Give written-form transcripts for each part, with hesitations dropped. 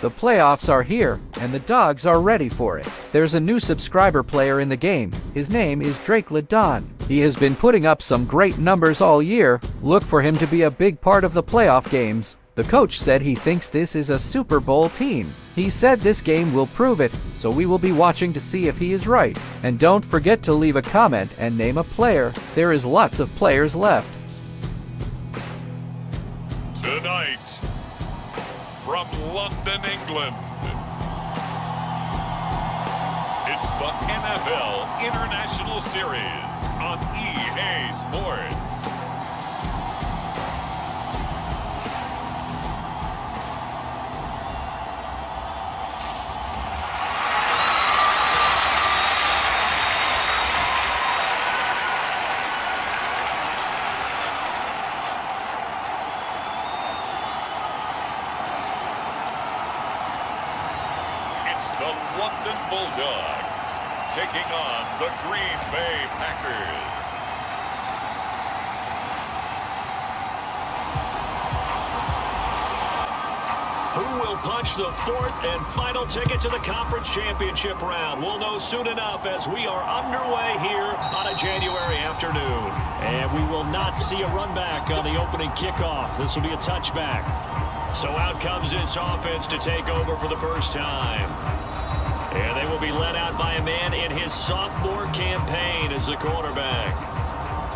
The playoffs are here, and the Dogs are ready for it. There's a new subscriber player in the game. His name is Drake Ladon. He has been putting up some great numbers all year. Look for him to be a big part of the playoff games. The coach said he thinks this is a Super Bowl team. He said this game will prove it, so we will be watching to see if he is right. And don't forget to leave a comment and name a player. There is lots of players left. Tonight, from London, England, it's the NFL International Series on EA Sports. The London Bulldogs taking on the Green Bay Packers. Who will punch the fourth and final ticket to the conference championship round? We'll know soon enough as we are underway here on a January afternoon. And we will not see a run back on the opening kickoff. This will be a touchback. So out comes this offense to take over for the first time. And they will be led out by a man in his sophomore campaign as the quarterback.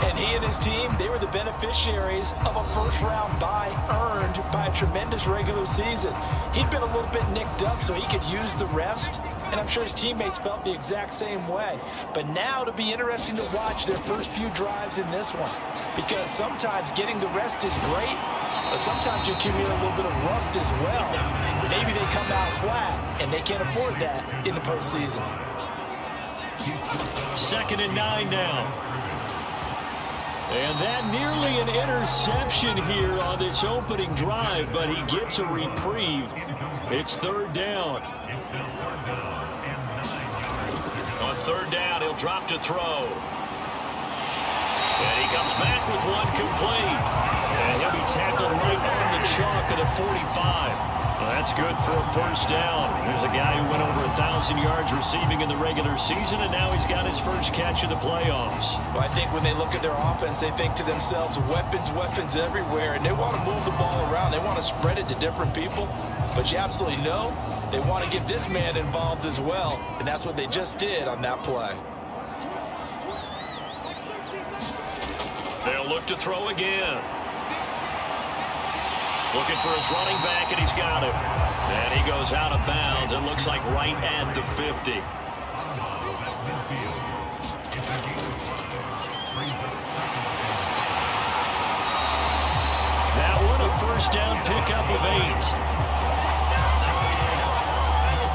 And he and his team, they were the beneficiaries of a first-round bye earned by a tremendous regular season. He'd been a little bit nicked up so he could use the rest, and I'm sure his teammates felt the exact same way. But now it'll be interesting to watch their first few drives in this one, because sometimes getting the rest is great, but sometimes you accumulate a little bit of rust as well. Maybe they come out flat, and they can't afford that in the postseason. 2nd and 9 now. And that nearly an interception here on this opening drive, but he gets a reprieve. It's 3rd down. On 3rd down, he'll drop to throw. And he comes back with one complete. And he'll be tackled right on the chalk of the 45. Well, that's good for a first down. Here's a guy who went over 1,000 yards receiving in the regular season, and now he's got his first catch in the playoffs. Well, I think when they look at their offense, they think to themselves, weapons, weapons everywhere, and they want to move the ball around. They want to spread it to different people, but you absolutely know they want to get this man involved as well, and that's what they just did on that play. They'll look to throw again. Looking for his running back, and he's got him. And he goes out of bounds. It looks like right at the 50. That one a first down pickup of 8.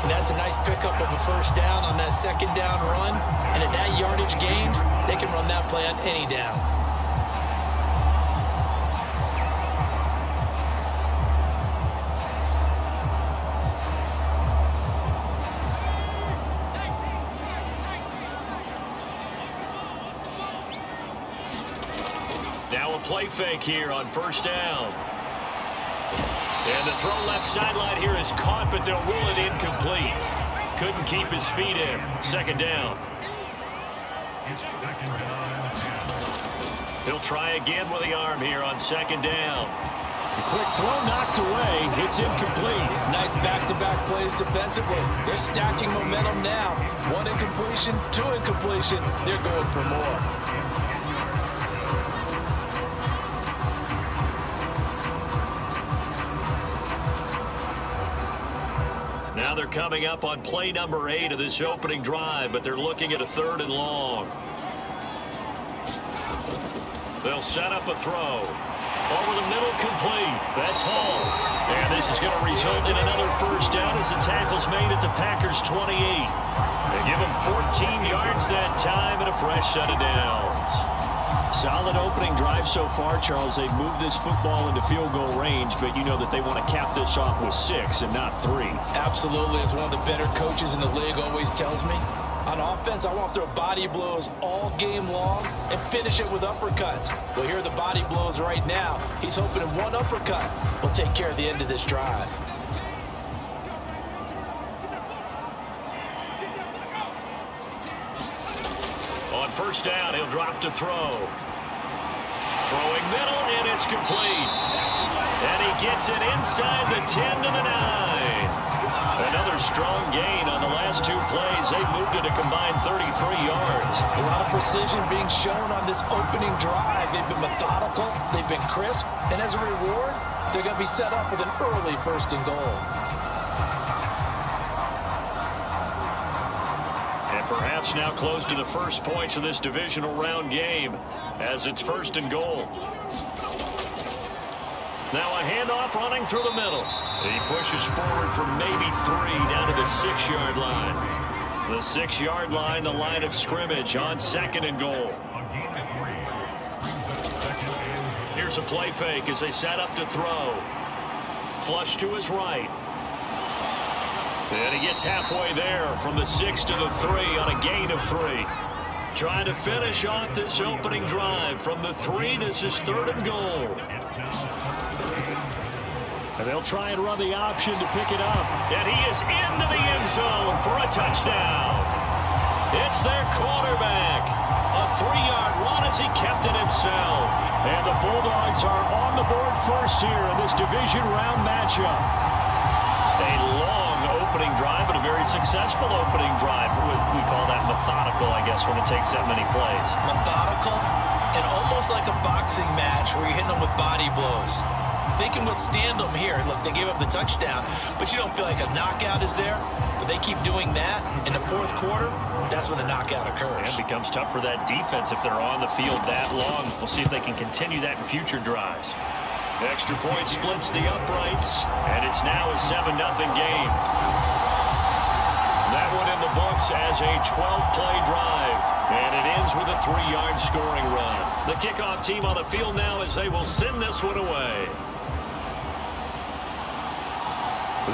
And that's a nice pickup of a first down on that 2nd down run. And at that yardage gained, they can run that play on any down. Now a play fake here on 1st down. And the throw left sideline here is caught, but they'll rule it incomplete. Couldn't keep his feet in. 2nd down. He'll try again with the arm here on 2nd down. A quick throw knocked away. It's incomplete. Nice back-to-back plays defensively. They're stacking momentum now. 1 incompletion, 2 incompletion. They're going for more. Now they're coming up on play number 8 of this opening drive, but they're looking at a 3rd and long. They'll set up a throw. Over the middle, complete. That's Hall. And this is going to result in another first down as the tackle's made at the Packers' 28. They give them 14 yards that time and a fresh set of downs. Solid opening drive so far, Charles. They've moved this football into field goal range, but you know that they want to cap this off with 6 and not 3. Absolutely. As one of the better coaches in the league always tells me, on offense, I want to throw body blows all game long and finish it with uppercuts. Well, here are the body blows right now. He's hoping in one uppercut will take care of the end of this drive. first down. He'll drop to throw. Throwing middle, and it's complete. And he gets it inside the 10 to the 9. Another strong gain on the last two plays. They moved it a combined 33 yards. A lot of precision being shown on this opening drive. They've been methodical. They've been crisp. And as a reward, they're going to be set up with an early 1st and goal. And perhaps now close to the first points of this divisional round game as it's 1st and goal. Now a handoff running through the middle. He pushes forward for maybe 3 down to the 6-yard line. The 6-yard line, the line of scrimmage on 2nd and goal. Here's a play fake as they set up to throw. Flush to his right. And he gets halfway there from the 6 to the 3 on a gain of 3. Trying to finish off this opening drive from the 3. This is 3rd and goal. And they'll try and run the option to pick it up. And he is into the end zone for a touchdown. It's their quarterback. A 3-yard run as he kept it himself. And the Bulldogs are on the board first here in this division round matchup. A long opening drive, but a very successful opening drive. We call that methodical, I guess, when it takes that many plays. Methodical and almost like a boxing match where you're hitting them with body blows. They can withstand them here. Look, they gave up the touchdown, but you don't feel like a knockout is there. But they keep doing that in the 4th quarter. That's when the knockout occurs. And it becomes tough for that defense if they're on the field that long. We'll see if they can continue that in future drives. Extra point splits the uprights, and it's now a 7-0 game. That one in the books as a 12-play drive, and it ends with a 3-yard scoring run. The kickoff team on the field now as they will send this one away.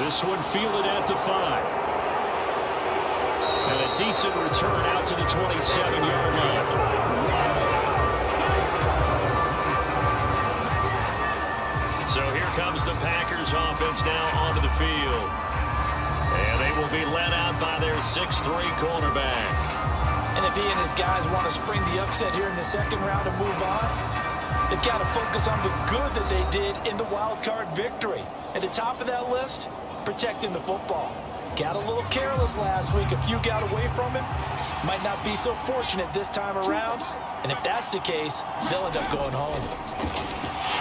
This one fielded at the 5. And a decent return out to the 27-yard line. So here comes the Packers offense now onto the field. And they will be led out by their 6'3 cornerback. And if he and his guys want to spring the upset here in the 2nd round and move on, they've got to focus on the good that they did in the wild card victory. At the top of that list, protecting the football. Got a little careless last week. A few got away from him. Might not be so fortunate this time around. And if that's the case, they'll end up going home.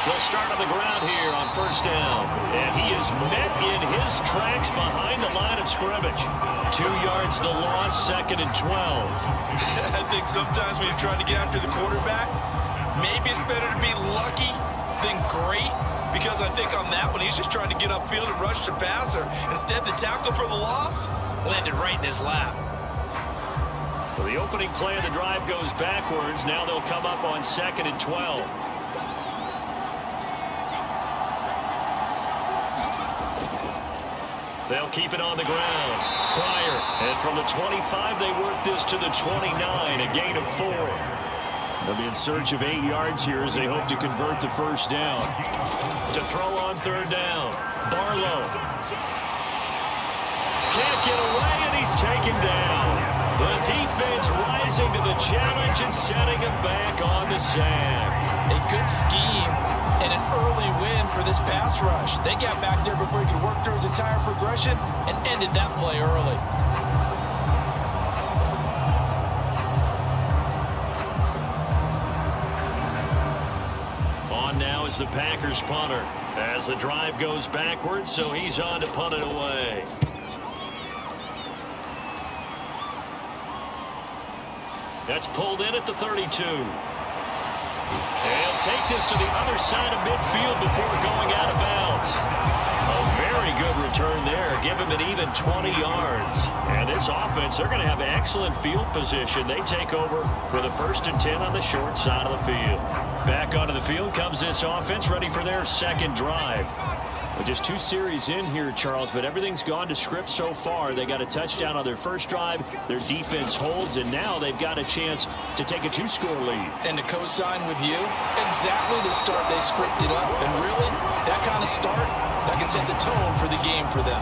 They'll start on the ground here on 1st down. And he is met in his tracks behind the line of scrimmage. 2 yards the loss, 2nd and 12. I think sometimes when you're trying to get after the quarterback, maybe it's better to be lucky than great. Because I think on that one, he's just trying to get upfield and rush the passer. Instead, the tackle for the loss landed right in his lap. So the opening play of the drive goes backwards. Now they'll come up on 2nd and 12. They'll keep it on the ground. Pryor. And from the 25, they work this to the 29, a gain of 4. They'll be in search of 8 yards here as they hope to convert the 1st down. To throw on 3rd down. Barlow. Can't get away, and he's taken down. The defense rising to the challenge and setting him back on the sack. A good scheme and an early win for this pass rush. They got back there before he could work through his entire progression and ended that play early. On now is the Packers punter as the drive goes backwards, so he's on to punt it away. That's pulled in at the 32. And he'll take this to the other side of midfield before going out of bounds. A very good return there. Give him an even 20 yards. And this offense, they're going to have excellent field position. They take over for the 1st and 10 on the short side of the field. Back onto the field comes this offense, ready for their 2nd drive. Well, just 2 series in here, Charles, but everything's gone to script so far. They got a touchdown on their 1st drive. Their defense holds, and now they've got a chance to take a 2-score lead. And to co-sign with you, exactly the start they scripted up. And really, that kind of start, that can set the tone for the game for them.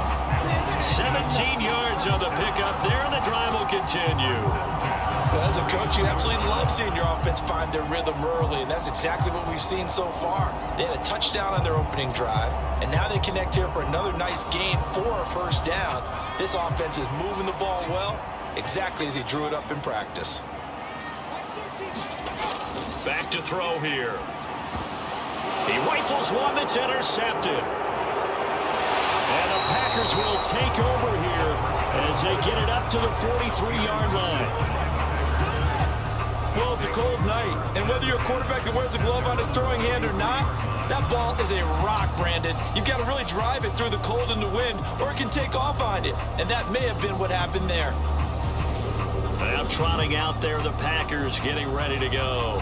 17 yards on the pickup there, and the drive will continue. As a coach, you absolutely love seeing your offense find their rhythm early, and that's exactly what we've seen so far. They had a touchdown on their opening drive, and now they connect here for another nice gain for a first down. This offense is moving the ball well, exactly as he drew it up in practice. Back to throw here. He rifles one that's intercepted. And the Packers will take over here as they get it up to the 43-yard line. Well, it's a cold night, and whether you're a quarterback that wears a glove on his throwing hand or not, that ball is a rock, Brandon. You've got to really drive it through the cold and the wind, or it can take off on you. And that may have been what happened there. Now trotting out there, the Packers getting ready to go.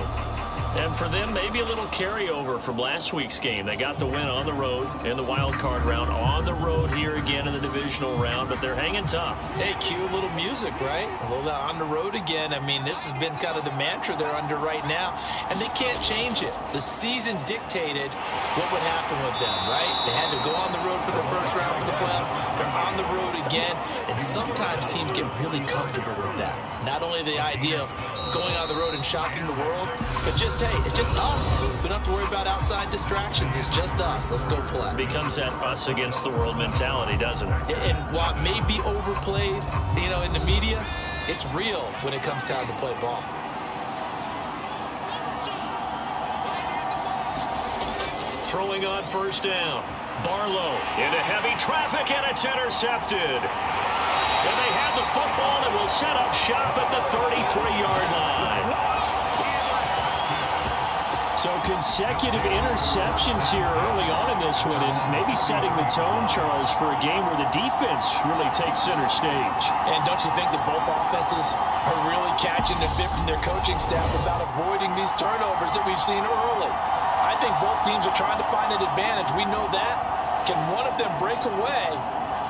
And for them, maybe a little carryover from last week's game. They got the win on the road in the wild card round, on the road here again in the divisional round, but they're hanging tough. Hey, cue a little music, right? A little on the road again. I mean, this has been kind of the mantra they're under right now, and they can't change it. The season dictated what would happen with them, right? They had to go on the road for the first round for the playoffs. They're on the road again, and sometimes teams get really comfortable with that. Not only the idea of going on the road and shocking the world, but just, hey, it's just us. We don't have to worry about outside distractions. It's just us. Let's go play. It becomes that us against the world mentality, doesn't it? And while it may be overplayed, you know, in the media, it's real when it comes time to play ball. Throwing on first down. Barlow into heavy traffic, and it's intercepted. And they have the football and will set up shop at the 33-yard line. So consecutive interceptions here early on in this one, and maybe setting the tone, Charles, for a game where the defense really takes center stage. And don't you think that both offenses are really catching the bit from their coaching staff about avoiding these turnovers that we've seen early? I think both teams are trying to find an advantage. We know that. Can one of them break away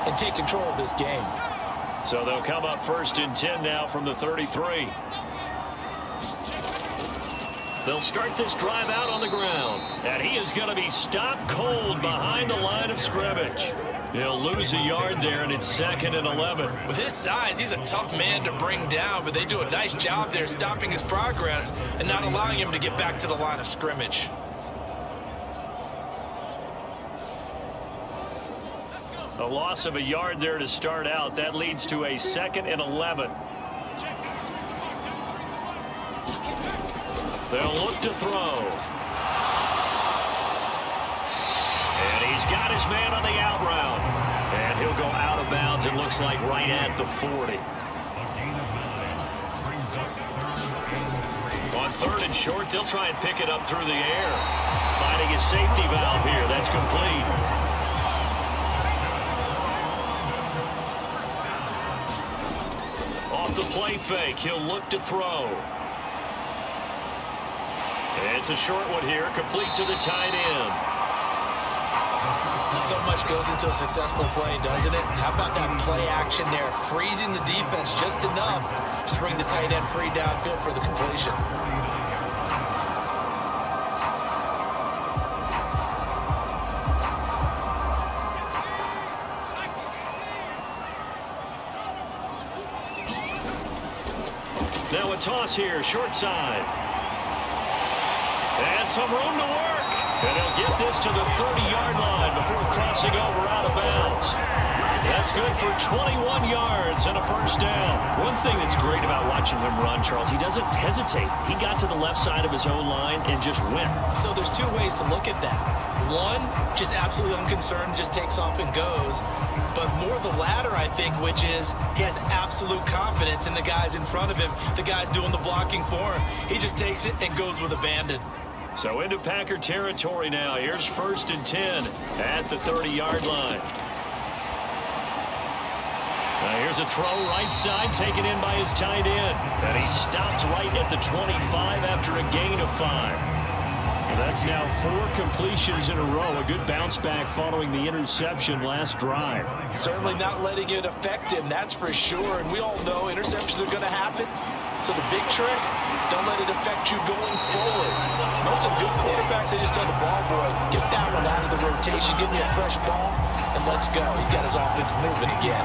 and take control of this game? So they'll come up first and 10 now from the 33. They'll start this drive out on the ground. And he is going to be stopped cold behind the line of scrimmage. He'll lose a yard there, and it's 2nd and 11. With his size, he's a tough man to bring down, but they do a nice job there stopping his progress and not allowing him to get back to the line of scrimmage. A loss of a yard there to start out. That leads to a 2nd and 11. They'll look to throw. And he's got his man on the out route. And he'll go out of bounds, it looks like, right at the 40. On 3rd and short, they'll try and pick it up through the air. Finding a safety valve here. That's complete. Off the play fake, he'll look to throw. It's a short one here, complete to the tight end. So much goes into a successful play, doesn't it? How about that play action there, freezing the defense just enough to bring the tight end free downfield for the completion. Now a toss here, short side. And some room to work. And he'll get this to the 30-yard line before crossing over out of bounds. That's good for 21 yards and a first down. One thing that's great about watching him run, Charles, he doesn't hesitate. He got to the left side of his own line and just went. So there's two ways to look at that. One, just absolutely unconcerned, just takes off and goes. But more the latter, I think, which is he has absolute confidence in the guys in front of him, the guys doing the blocking for him. He just takes it and goes with abandon. So into Packer territory now. Here's 1st and 10 at the 30-yard line. Now here's a throw right side taken in by his tight end. And he stopped right at the 25 after a gain of 5. And that's now 4 completions in a row. A good bounce back following the interception last drive. Certainly not letting it affect him, that's for sure. And we all know interceptions are going to happen. So the big trick, don't let it affect you going forward. Most of the good quarterbacks, they just tell the ball boy, get that one out of the rotation, give me a fresh ball, and let's go. He's got his offense moving again.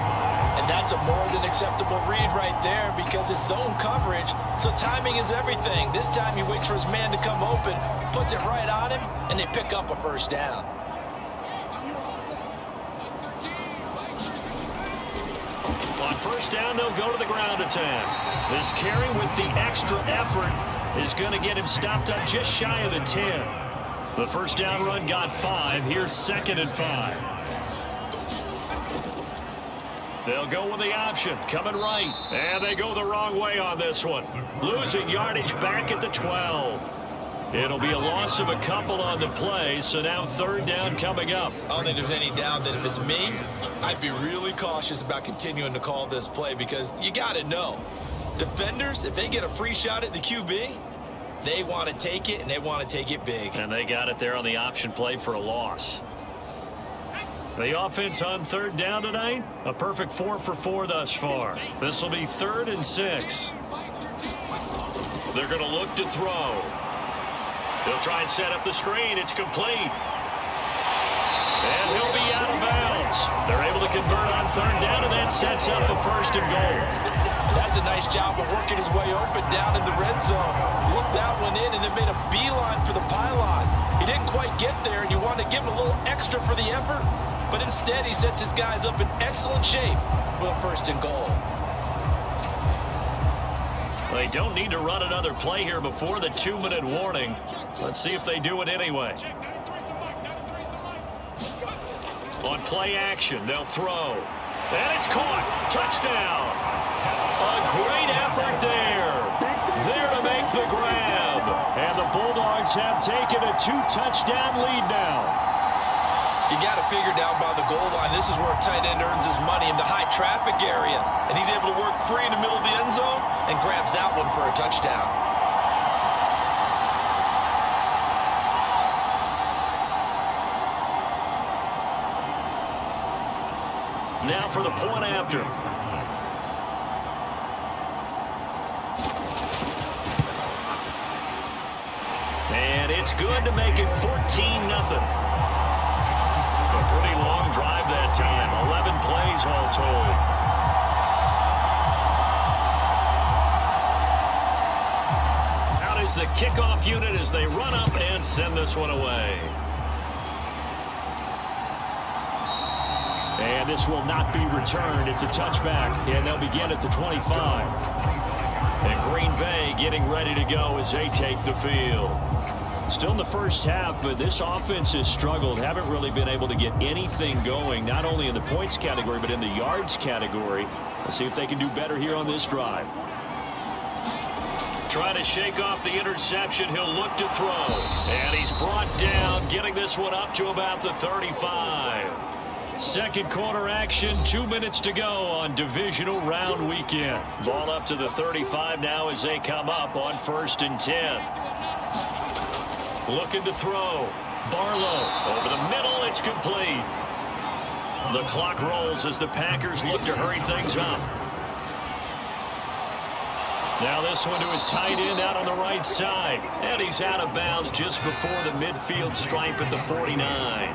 And that's a more than acceptable read right there because it's zone coverage, so timing is everything. This time he waits for his man to come open, puts it right on him, and they pick up a first down. On first down, they'll go to the ground attack. This carry with the extra effort is going to get him stopped up just shy of the 10. The first down run got 5. Here's 2nd and 5. They'll go with the option, coming right. And they go the wrong way on this one. Losing yardage back at the 12. It'll be a loss of a couple on the play, so now 3rd down coming up. I don't think there's any doubt that if it's me, I'd be really cautious about continuing to call this play because you got to know, defenders, if they get a free shot at the QB, they want to take it, and they want to take it big. And they got it there on the option play for a loss. The offense on 3rd down tonight, a perfect 4 for 4 thus far. This will be 3rd and 6. They're going to look to throw. He'll try and set up the screen. It's complete. And he'll be out of bounds. They're able to convert on 3rd down, and that sets up a 1st and goal. That's a nice job of working his way open down in the red zone. Looked that one in and then made a beeline for the pylon. He didn't quite get there, and you want to give him a little extra for the effort, but instead he sets his guys up in excellent shape with a 1st and goal. They don't need to run another play here before the 2-minute warning. Let's see if they do it anyway. On play action, they'll throw. And it's caught. Touchdown. A great effort there. There to make the grab. And the Bulldogs have taken a 2-touchdown lead now. You got to figure down by the goal line, this is where a tight end earns his money in the high traffic area. And he's able to work free in the middle of the end zone and grabs that one for a touchdown. Now for the point after. And it's good to make it 14-0. A pretty long drive that time. 11 plays all told. Out is the kickoff unit as they run up and send this one away. And this will not be returned. It's a touchback, and they'll begin at the 25. And Green Bay getting ready to go as they take the field. Still in the first half, but this offense has struggled. Haven't really been able to get anything going, not only in the points category, but in the yards category. Let's see if they can do better here on this drive. Trying to shake off the interception. He'll look to throw. And he's brought down, getting this one up to about the 35. Second quarter action, 2 minutes to go on divisional round weekend. Ball up to the 35 now as they come up on 1st and 10. Looking to throw. Barlow over the middle. It's complete. The clock rolls as the Packers look to hurry things up. Now this one to his tight end out on the right side. And he's out of bounds just before the midfield stripe at the 49.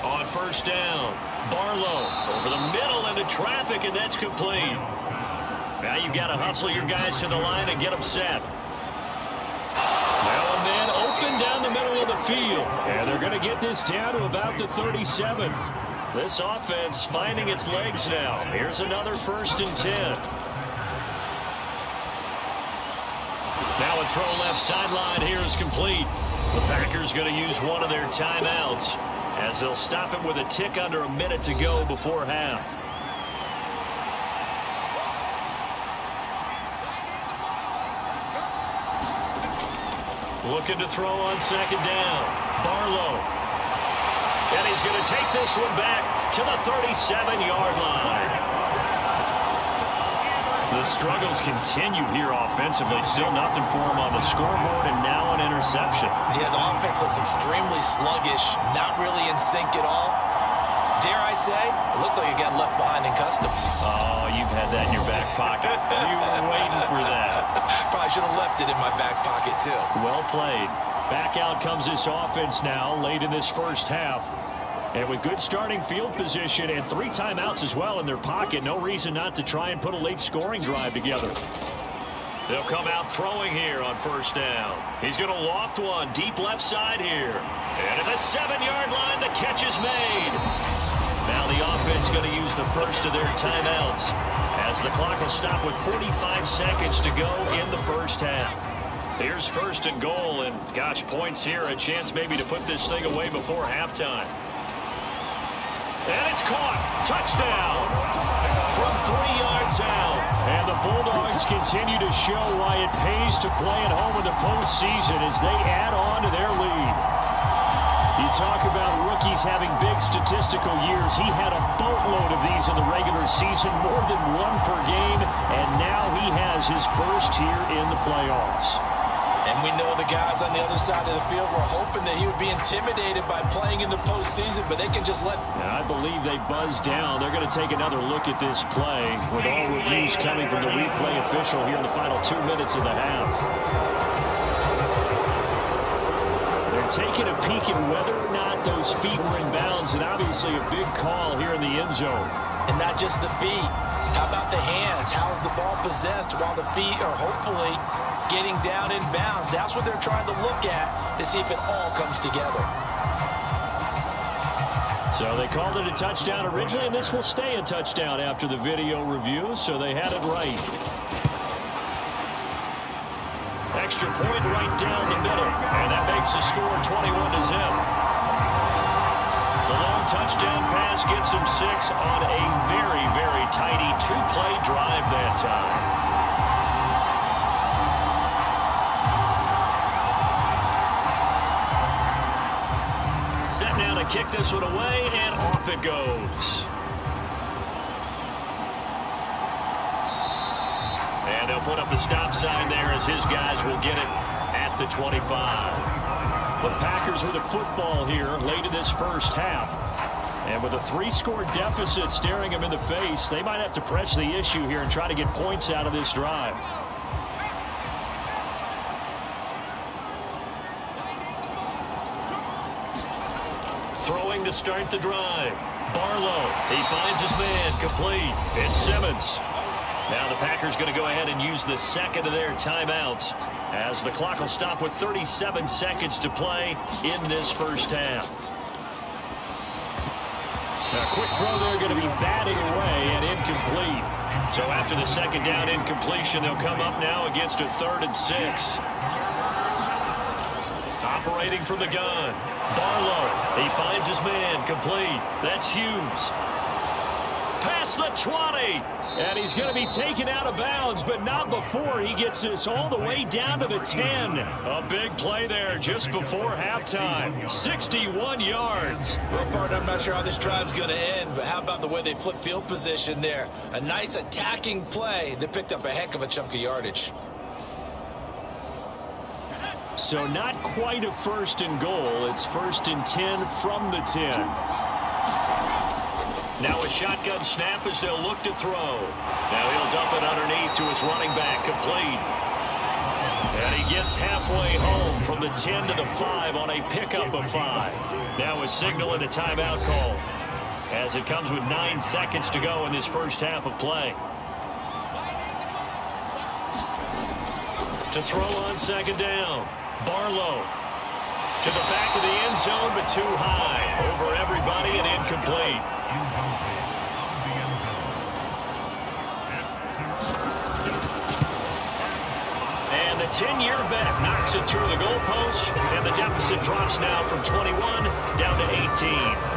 On 1st down, Barlow over the middle into traffic, and that's complete. Now you've got to hustle your guys to the line and get them set. Now a man open down the middle of the field. And they're going to get this down to about the 37. This offense finding its legs now. Here's another 1st and 10. Now a throw left sideline here is complete. The Packers going to use one of their timeouts as they'll stop him with a tick under a minute to go before half. Looking to throw on 2nd down. Barlow. And he's going to take this one back to the 37-yard line. The struggles continue here offensively. Still nothing for him on the scoreboard, and now an interception. Yeah, the offense looks extremely sluggish, not really in sync at all. Dare I say, it looks like it got left behind in customs. Oh, you've had that in your back pocket. You were waiting for that. Probably should have left it in my back pocket, too. Well played. Back out comes this offense now late in this first half. And with good starting field position and 3 timeouts as well in their pocket, no reason not to try and put a late scoring drive together. They'll come out throwing here on first down. He's going to loft one deep left side here. And at the 7-yard line, the catch is made. Now the offense going to use the first of their timeouts as the clock will stop with 45 seconds to go in the first half. Here's first and goal, and gosh, points here, a chance maybe to put this thing away before halftime. And it's caught. Touchdown from 3 yards out. And the Bulldogs continue to show why it pays to play at home in the postseason as they add on to their lead. You talk about rookies having big statistical years. He had a boatload of these in the regular season, more than 1 per game, and now he has his first here in the playoffs. And we know the guys on the other side of the field were hoping that he would be intimidated by playing in the postseason, but they can just let... I believe they buzzed down. They're going to take another look at this play with all reviews coming from the replay official here in the final 2 minutes of the half. They're taking a peek at whether or not those feet were in bounds, and obviously a big call here in the end zone. And not just the feet. How about the hands? How's the ball possessed while the feet are hopefully getting down in bounds? That's what they're trying to look at to see if it all comes together. So they called it a touchdown originally, and this will stay a touchdown after the video review, so they had it right. Extra point right down the middle, and that makes the score 21-0. The long touchdown pass gets him 6 on a very, very tidy 2-play drive that time. Now to kick this one away, and off it goes. And they'll put up the stop sign there as his guys will get it at the 25. The Packers with a football here late in this first half. And with a 3-score deficit staring them in the face, they might have to press the issue here and try to get points out of this drive. Throwing to start the drive. Barlow, he finds his man, complete. It's Simmons. Now the Packers going to go ahead and use the second of their timeouts as the clock will stop with 37 seconds to play in this first half. A quick throw there going to be batted away and incomplete. So after the second down incompletion, they'll come up now against a 3rd and 6. Operating from the gun. Barlow, he finds his man, complete. That's Hughes. Past the 20. And he's going to be taken out of bounds, but not before he gets this all the way down to the 10. A big play there just before halftime. 61 yards. Well, partner, I'm not sure how this drive's going to end, but how about the way they flip field position there? A nice attacking play that picked up a heck of a chunk of yardage. So not quite a 1st and goal. It's 1st and 10 from the 10. Now a shotgun snap as they'll look to throw. Now he'll dump it underneath to his running back, complete. And he gets halfway home from the 10 to the 5 on a pickup of 5. Now a signal and a timeout call as it comes with 9 seconds to go in this first half of play. To throw on second down. Barlow to the back of the end zone, but too high. Over everybody and incomplete. And the 10-year vet knocks it through the goalpost, and the deficit drops now from 21 down to 18.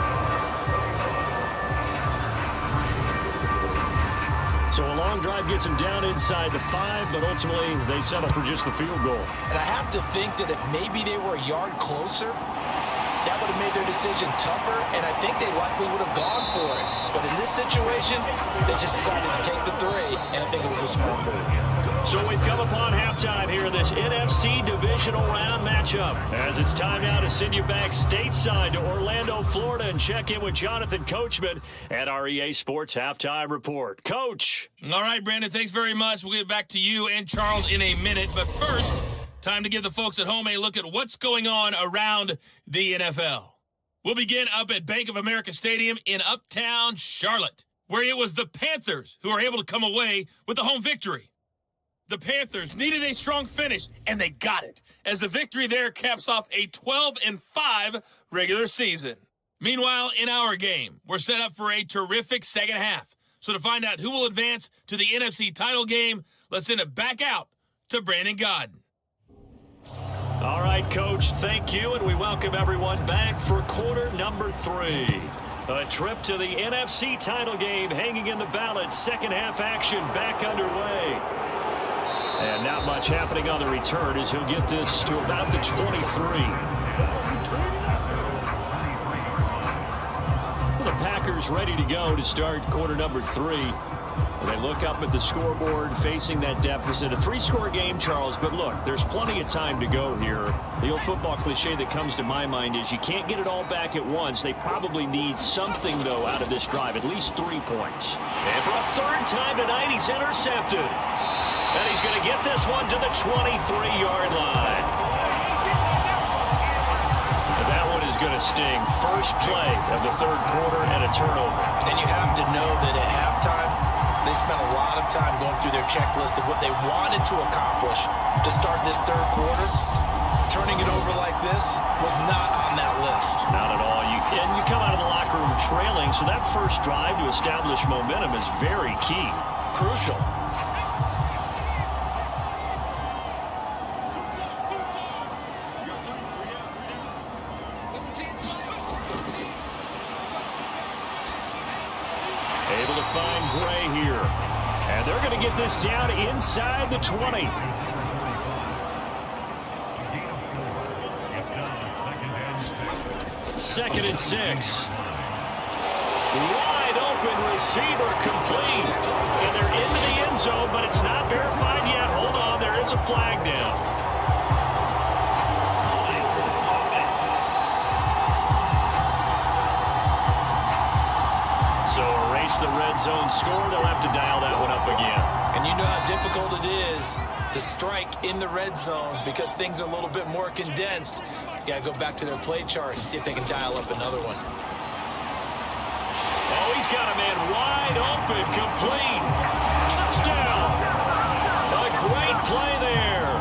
So a long drive gets them down inside the 5, but ultimately they settle for just the field goal. And I have to think that if maybe they were a yard closer, that would have made their decision tougher, and I think they likely would have gone for it. But in this situation, they just decided to take the 3, and I think it was a smart move. So we've come upon halftime here in this NFC Divisional Round matchup. As it's time now to send you back stateside to Orlando, Florida, and check in with Jonathan Coachman at our EA Sports Halftime Report. Coach. All right, Brandon, thanks very much. We'll get back to you and Charles in a minute. But first, Time to give the folks at home a look at what's going on around the NFL. We'll begin up at Bank of America Stadium in Uptown Charlotte, where it was the Panthers who were able to come away with the home victory. The Panthers needed a strong finish, and they got it, as the victory there caps off a 12-5 regular season. Meanwhile, in our game, we're set up for a terrific second half. So to find out who will advance to the NFC title game, let's send it back out to Brandon Godden. All right, Coach, thank you, and we welcome everyone back for quarter number 3. A trip to the NFC title game hanging in the balance. Second half action back underway. And not much happening on the return as he'll get this to about the 23. The Packers ready to go to start quarter number 3. They look up at the scoreboard facing that deficit. A 3-score game, Charles, but look, there's plenty of time to go here. The old football cliche that comes to my mind is you can't get it all back at once. They probably need something, though, out of this drive, at least 3 points. And for a third time tonight, he's intercepted. And he's going to get this one to the 23-yard line. And that one is going to sting. First play of the third quarter and a turnover. And you have to know that at halftime, they spent a lot of time going through their checklist of what they wanted to accomplish to start this third quarter. Turning it over like this was not on that list. Not at all. And you come out of the locker room trailing, so that first drive to establish momentum is very key. Crucial. Able to find Gray here. And they're going to get this down inside the 20. Second and 6. Wide open receiver complete. And they're into the end zone, but it's not verified yet. Hold on, there is a flag down. So erase the red zone score. They'll have to dial that one up again. And you know how difficult it is to strike in the red zone because things are a little bit more condensed. You got to go back to their play chart and see if they can dial up another one. Oh, he's got a man wide open, complete. Touchdown. A great play there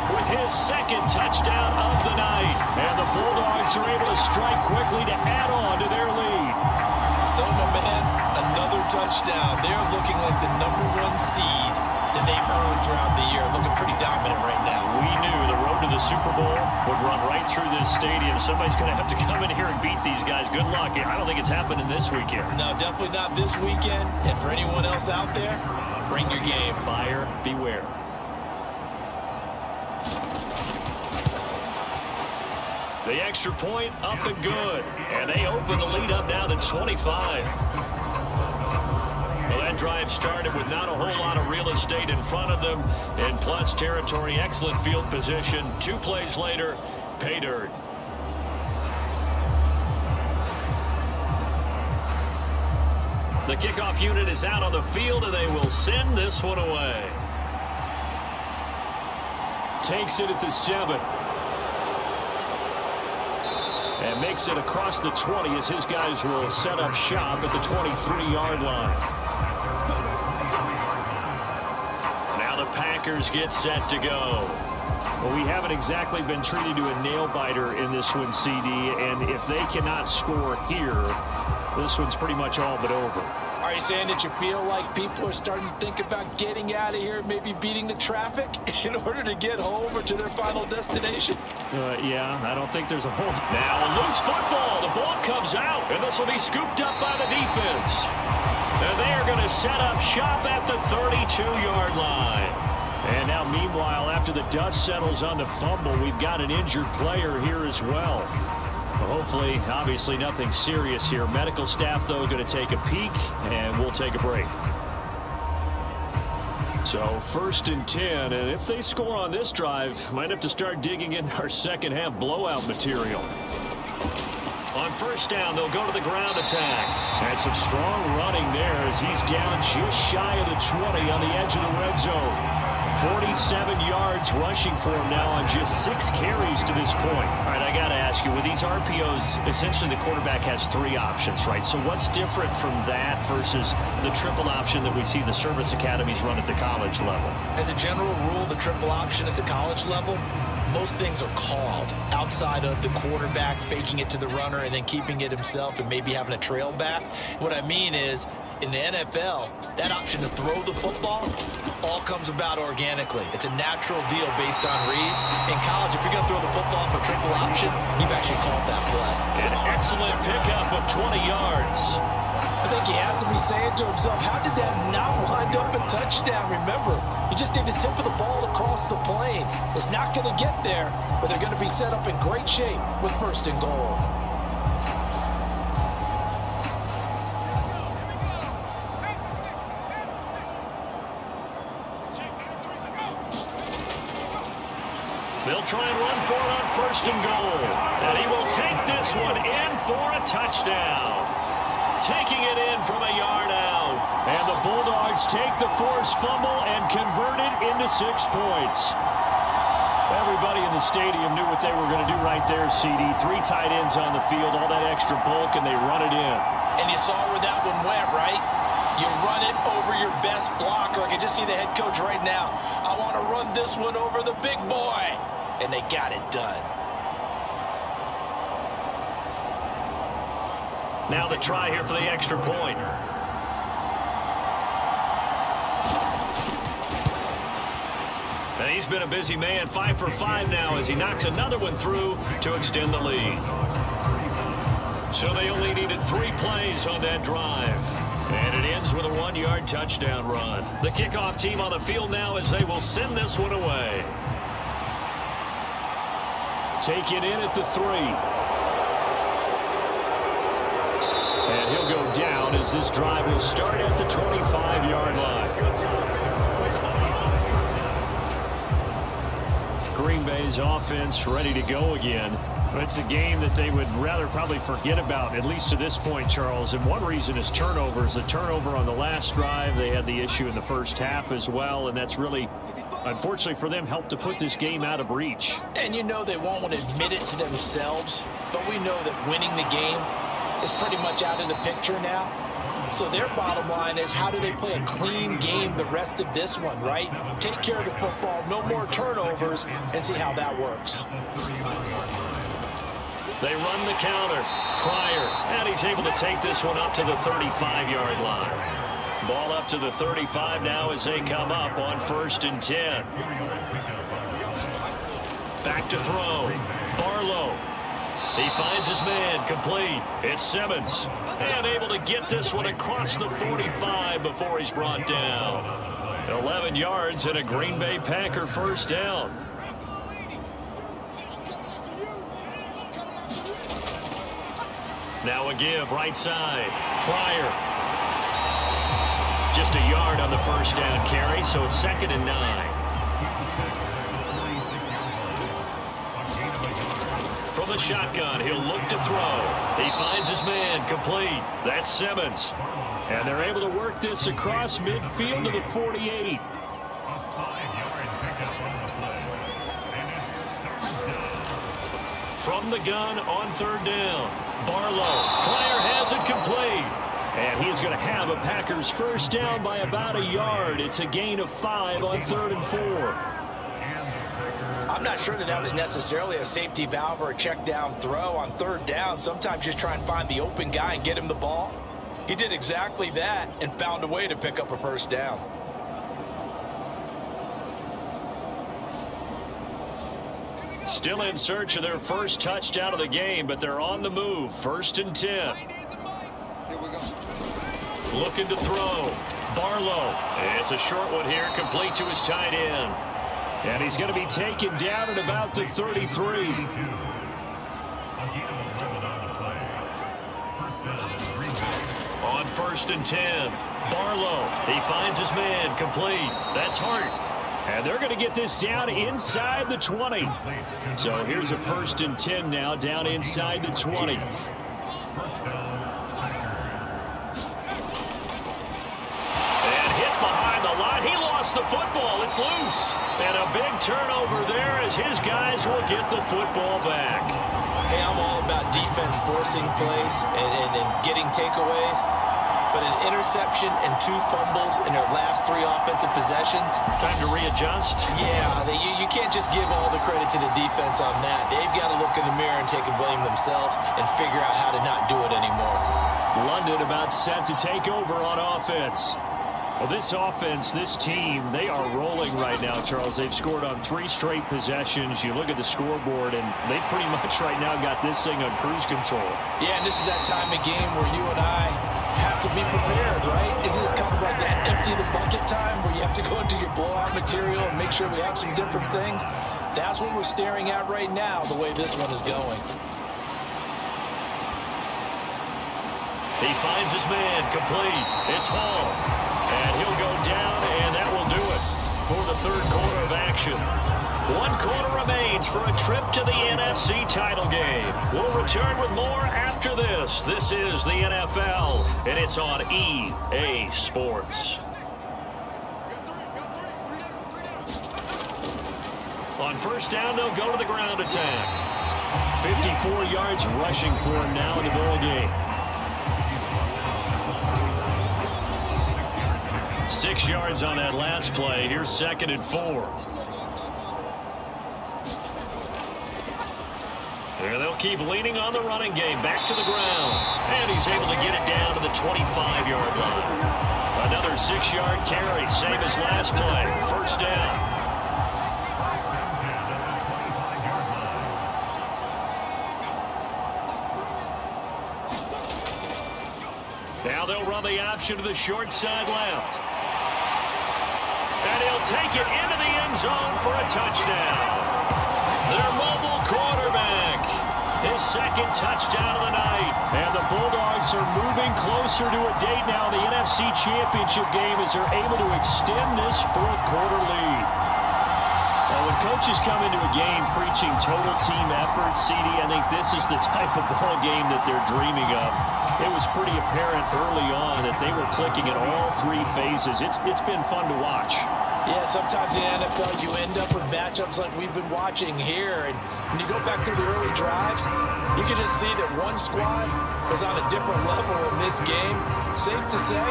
with his second touchdown of the night. And the Bulldogs are able to strike quickly to add on to their lead. So, my man, another touchdown. They're looking like the #1 seed that they earned throughout the year. Looking pretty dominant right now. We knew the road to the Super Bowl would run right through this stadium. Somebody's going to have to come in here and beat these guys. Good luck. I don't think it's happening this weekend. No, definitely not this weekend. And for anyone else out there, bring your game. Buyer beware. The extra point up and good. And they open the lead up now to 25. Well, that drive started with not a whole lot of real estate in front of them. In plus territory, excellent field position. 2 plays later, pay dirt. The kickoff unit is out on the field, and they will send this one away. Takes it at the 7. And makes it across the 20 as his guys will set up shop at the 23-yard line. Now the Packers get set to go. Well, we haven't exactly been treated to a nail-biter in this one, CD, and if they cannot score here, this one's pretty much all but over. Are you saying that you feel like people are starting to think about getting out of here, maybe beating the traffic in order to get home or to their final destination? Yeah, I don't think there's a whole... Now a loose football. The ball comes out, and this will be scooped up by the defense. And they are going to set up shop at the 32-yard line. And now, meanwhile, after the dust settles on the fumble, we've got an injured player here as well. Hopefully, obviously, nothing serious here. Medical staff, though, going to take a peek, and we'll take a break. So, 1st and 10, and if they score on this drive, might have to start digging in our second-half blowout material. On 1st down, they'll go to the ground attack. And some strong running there as he's down just shy of the 20 on the edge of the red zone. 47 yards rushing for him now on just 6 carries to this point. All right, I got to ask you, with these RPOs, essentially the quarterback has 3 options, right? So what's different from that versus the triple option that we see the service academies run at the college level? As a general rule, the triple option at the college level, most things are called outside of the quarterback faking it to the runner and then keeping it himself and maybe having a trail back. What I mean is, in the NFL, that option to throw the football all comes about organically. It's a natural deal based on reads. In college, if you're going to throw the football for triple option, you've actually called that play. An excellent pickup of 20 yards. I think he has to be saying to himself, how did that not wind up a touchdown? Remember, you just need the tip of the ball across the plane. It's not going to get there, but they're going to be set up in great shape with 1st and goal. They'll try and run for it on 1st and goal. And he will take this one in for a touchdown. Taking it in from a yard out. And the Bulldogs take the forced fumble and convert it into 6 points. Everybody in the stadium knew what they were going to do right there, CD. 3 tight ends on the field, all that extra bulk, and they run it in. And you saw where that one went, right? You run it over your best blocker. I can just see the head coach right now. I want to run this one over the big boy. And they got it done. Now the try here for the extra point. And he's been a busy man, 5 for 5 now as he knocks another one through to extend the lead. So they only needed 3 plays on that drive. And it ends with a 1-yard touchdown run. The kickoff team on the field now as they will send this one away. Take it in at the 3. And he'll go down as this drive will start at the 25-yard line. Green Bay's offense ready to go again. But it's a game that they would rather probably forget about, at least to this point, Charles. And one reason is turnovers. The turnover on the last drive, they had the issue in the first half as well, and that's really, unfortunately for them, helped to put this game out of reach. And you know they won't want to admit it to themselves, but we know that winning the game is pretty much out of the picture now. So their bottom line is, how do they play a clean game the rest of this one, right? Take care of the football, no more turnovers, and see how that works. They run the counter. Pryor, and he's able to take this one up to the 35-yard line. Ball up to the 35 now as they come up on 1st and 10. Back to throw. Barlow. He finds his man, complete. It's Simmons. And able to get this one across the 45 before he's brought down. 11 yards and a Green Bay Packer 1st down. Now a give, right side. Pryor. Just a yard on the 1st down carry, so it's 2nd and 9. From the shotgun, he'll look to throw. He finds his man, complete. That's Simmons. And they're able to work this across midfield to the 48. From the gun on 3rd down. Barlow. Pryor has it complete. And he's going to have a Packers 1st down by about a yard. It's a gain of 5 on 3rd and 4. I'm not sure that was necessarily a safety valve or a check down throw on 3rd down. Sometimes just try and find the open guy and get him the ball. He did exactly that and found a way to pick up a 1st down. Still in search of their 1st touchdown of the game, but they're on the move. 1st and 10. Looking to throw. Barlow. It's a short one here, complete to his tight end. And he's going to be taken down at about the 33. On 1st and 10. Barlow. He finds his man, complete. That's Hart. And they're going to get this down inside the 20. So here's a 1st and 10 now, down inside the 20. And hit behind the line. He lost lost the football. It's loose. And a big turnover there as his guys will get the football back. Hey, I'm all about defense forcing plays and getting takeaways. But an interception and 2 fumbles in their last 3 offensive possessions. Time to readjust. Yeah, you can't just give all the credit to the defense on that. They've got to look in the mirror and take a blame themselves and figure out how to not do it anymore. London about set to take over on offense. Well, this offense, this team, they are rolling right now, Charles. They've scored on 3 straight possessions. You look at the scoreboard, and they pretty much right now got this thing on cruise control. Yeah, and this is that time of game where you and I have to be prepared, right? Isn't this kind of like that empty the bucket time where you have to go into your blowout material and make sure we have some different things? That's what we're staring at right now, the way this one is going. He finds his man, complete. It's Hall. And he'll go down, and that will do it for the third quarter of action. 1 quarter remains for a trip to the NFC title game. We'll return with more after this. This is the NFL, and it's on EA Sports. On first down, they'll go to the ground attack. 54 yards rushing for him now in the ball game. 6 yards on that last play. Here's 2nd and 4. And they'll keep leaning on the running game. Back to the ground. And he's able to get it down to the 25-yard line. Another 6-yard carry. Same as last play. First down. Now they'll run the option to the short side left. And he'll take it into the end zone for a touchdown. Their mobile quarterback. His 2nd touchdown of the night. And the Bulldogs are moving closer to a date now in the NFC Championship game as they're able to extend this 4th quarter lead. Now, when coaches come into a game preaching total team effort, CD, I think this is the type of ball game that they're dreaming of. It was pretty apparent early on that they were clicking in all 3 phases. It's been fun to watch. Yeah, sometimes in the NFL you end up with matchups like we've been watching here. And when you go back through the early drives, you can just see that one squad was on a different level in this game. Safe to say,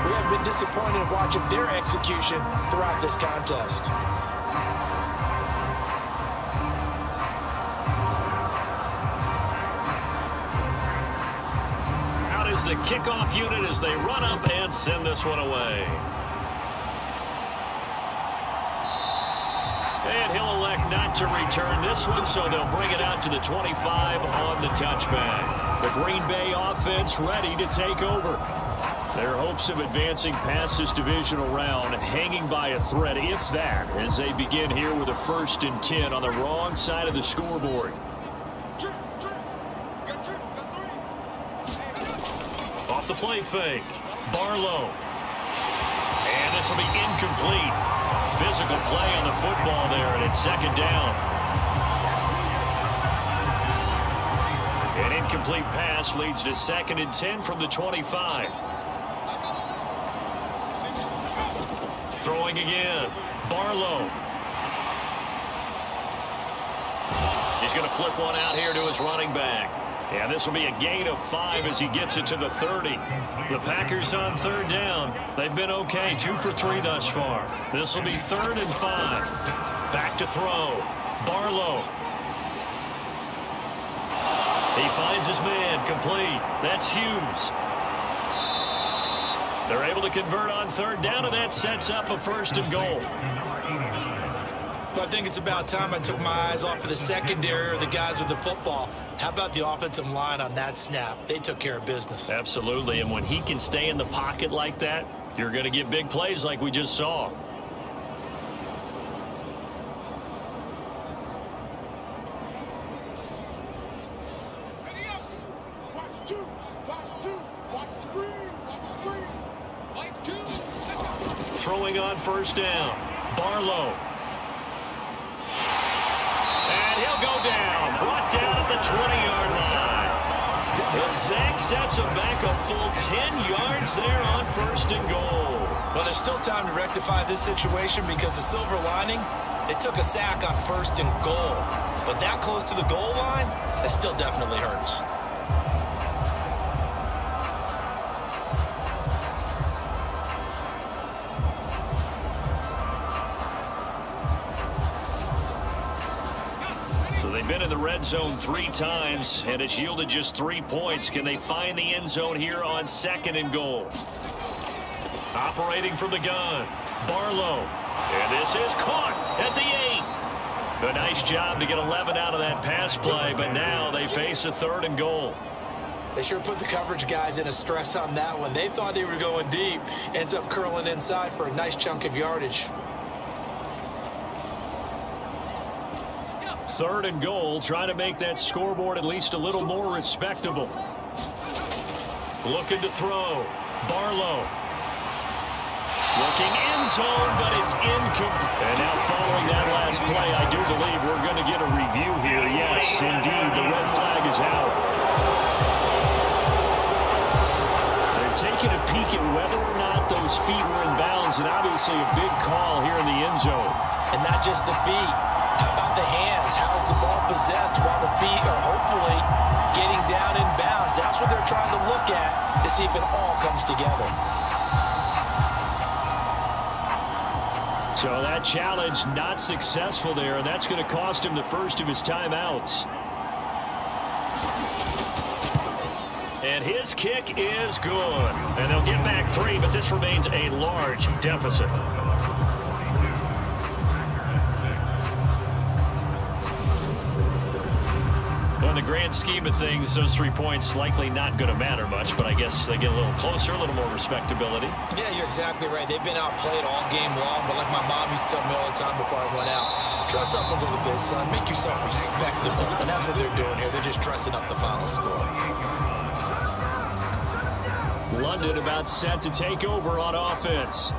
we have been disappointed watching their execution throughout this contest. The kickoff unit as they run up and send this one away. And he'll elect not to return this one, so they'll bring it out to the 25 on the touchback. The Green Bay offense ready to take over. Their hopes of advancing past this divisional round hanging by a thread, if that, as they begin here with a 1st and 10 on the wrong side of the scoreboard. Off the play fake. Barlow. And this will be incomplete. Physical play on the football there, and it's 2nd down. An incomplete pass leads to 2nd and 10 from the 25. Throwing again. Barlow. He's going to flip one out here to his running back. Yeah, this will be a gain of 5 as he gets it to the 30. The Packers on 3rd down. They've been okay, 2 for 3 thus far. This will be 3rd and 5. Back to throw. Barlow. He finds his man, complete. That's Hughes. They're able to convert on 3rd down, and that sets up a 1st and goal. But I think it's about time I took my eyes off of the secondary or the guys with the football. How about the offensive line on that snap? They took care of business. Absolutely, and when he can stay in the pocket like that, you're going to get big plays like we just saw. Throwing on 1st down. Barlow. And he'll go down. Brought down at the 20-yard line. The sack sets him back a full 10 yards there on 1st and goal. Well, there's still time to rectify this situation because the silver lining, they took a sack on 1st and goal. But that close to the goal line, that still definitely hurts. They've been in the red zone 3 times, and it's yielded just 3 points. Can they find the end zone here on 2nd and goal? Operating from the gun, Barlow. And this is caught at the 8. A nice job to get 11 out of that pass play, but now they face a 3rd and goal. They sure put the coverage guys in a stress on that one. They thought they were going deep, ends up curling inside for a nice chunk of yardage. 3rd and goal, trying to make that scoreboard at least a little more respectable. Looking to throw. Barlow. Looking end zone, but it's incomplete. And now following that last play, I do believe we're going to get a review here. Yes, indeed, the red flag is out. They're taking a peek at whether or not those feet were in bounds, and obviously a big call here in the end zone. And not just the feet. How about the hands? How's the ball possessed while the feet are hopefully getting down in bounds? That's what they're trying to look at to see if it all comes together. So that challenge not successful there, and that's going to cost him the first of his timeouts. And his kick is good. And they'll get back 3, but this remains a large deficit. In the grand scheme of things, those 3 points likely not going to matter much, but I guess they get a little closer, a little more respectability. Yeah, you're exactly right. They've been outplayed all game long, but like my mom used to tell me all the time before I went out, dress up a little bit, son. Make yourself respectable. And that's what they're doing here. They're just dressing up the final score. London about set to take over on offense.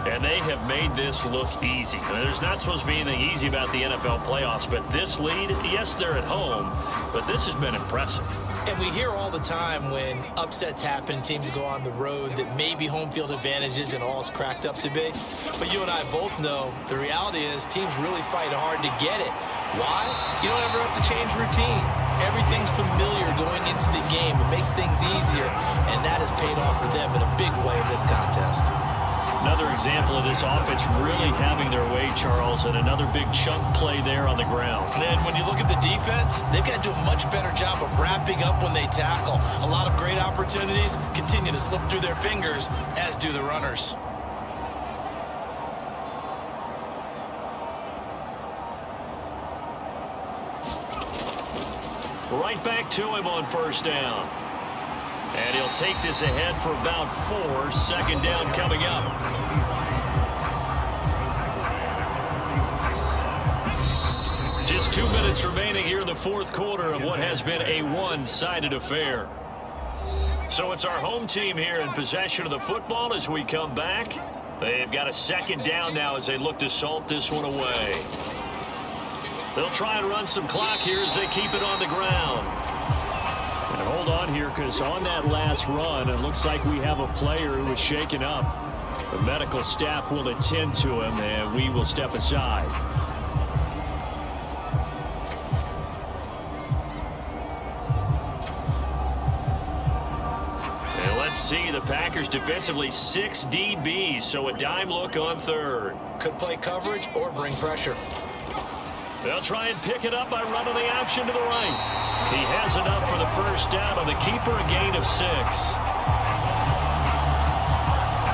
And they have made this look easy. I mean, there's not supposed to be anything easy about the NFL playoffs, but this lead, yes, they're at home, but this has been impressive. And we hear all the time when upsets happen, teams go on the road, that maybe home field advantage isn't all it's cracked up to be. But you and I both know the reality is teams really fight hard to get it. Why? You don't ever have to change routine. Everything's familiar going into the game. It makes things easier, and that has paid off for them in a big way in this contest. Another example of this offense really having their way, Charles, and another big chunk play there on the ground. And then when you look at the defense, they've got to do a much better job of wrapping up when they tackle. A lot of great opportunities continue to slip through their fingers, as do the runners. Right back to him on 1st down. And he'll take this ahead for about 4. 2nd down coming up. Just 2 minutes remaining here in the 4th quarter of what has been a one-sided affair. So it's our home team here in possession of the football as we come back. They've got a 2nd down now as they look to salt this one away. They'll try and run some clock here as they keep it on the ground. And hold on here, because on that last run, it looks like we have a player who was shaken up. The medical staff will attend to him, and we will step aside. And let's see, the Packers defensively 6 DBs, so a dime look on 3rd. Could play coverage or bring pressure. They'll try and pick it up by running the option to the right. He has enough for the 1st down on the keeper, a gain of 6.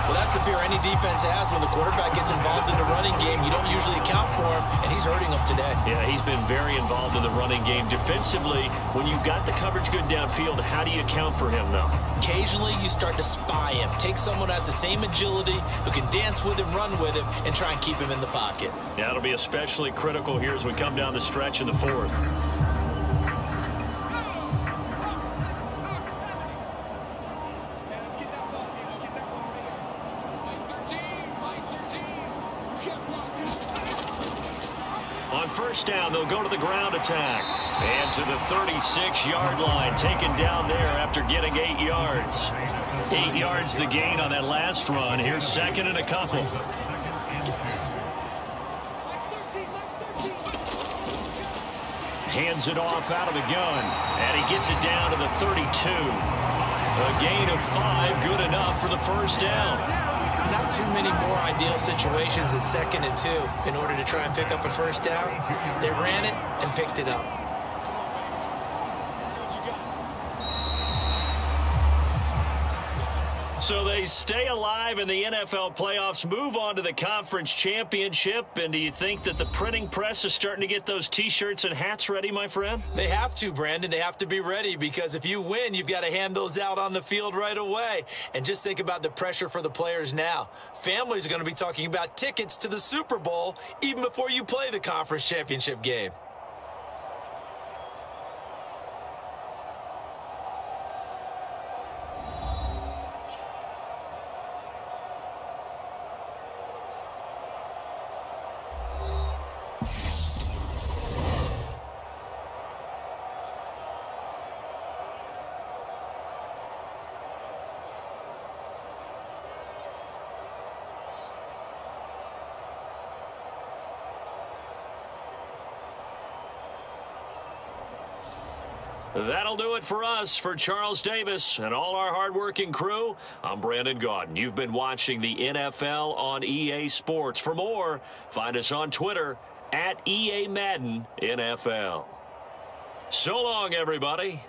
Well, that's the fear any defense has when the quarterback gets involved in the running game. You don't usually account for him, and he's hurting them today. Yeah, he's been very involved in the running game. Defensively, when you've got the coverage good downfield, how do you account for him, though? Occasionally, you start to spy him. Take someone who has the same agility, who can dance with him, run with him, and try and keep him in the pocket. Yeah, it'll be especially critical here as we come down the stretch in the 4th. first down. They'll go to the ground attack. And to the 36-yard line, taken down there after getting 8 yards. 8 yards the gain on that last run. Here's second and a couple. Hands it off out of the gun. And he gets it down to the 32. A gain of 5, good enough for the first down. Not too many more ideal situations at 2nd and 2 in order to try and pick up a first down. They ran it and picked it up. So they stay alive in the NFL playoffs, move on to the conference championship. And do you think that the printing press is starting to get those T-shirts and hats ready, my friend? They have to, Brandon. They have to be ready because if you win, you've got to hand those out on the field right away. And just think about the pressure for the players now. Families are going to be talking about tickets to the Super Bowl even before you play the conference championship game. That'll do it for us. For Charles Davis and all our hardworking crew, I'm Brandon Gaudin. You've been watching the NFL on EA Sports. For more, find us on Twitter @EA Madden NFL. So long, everybody.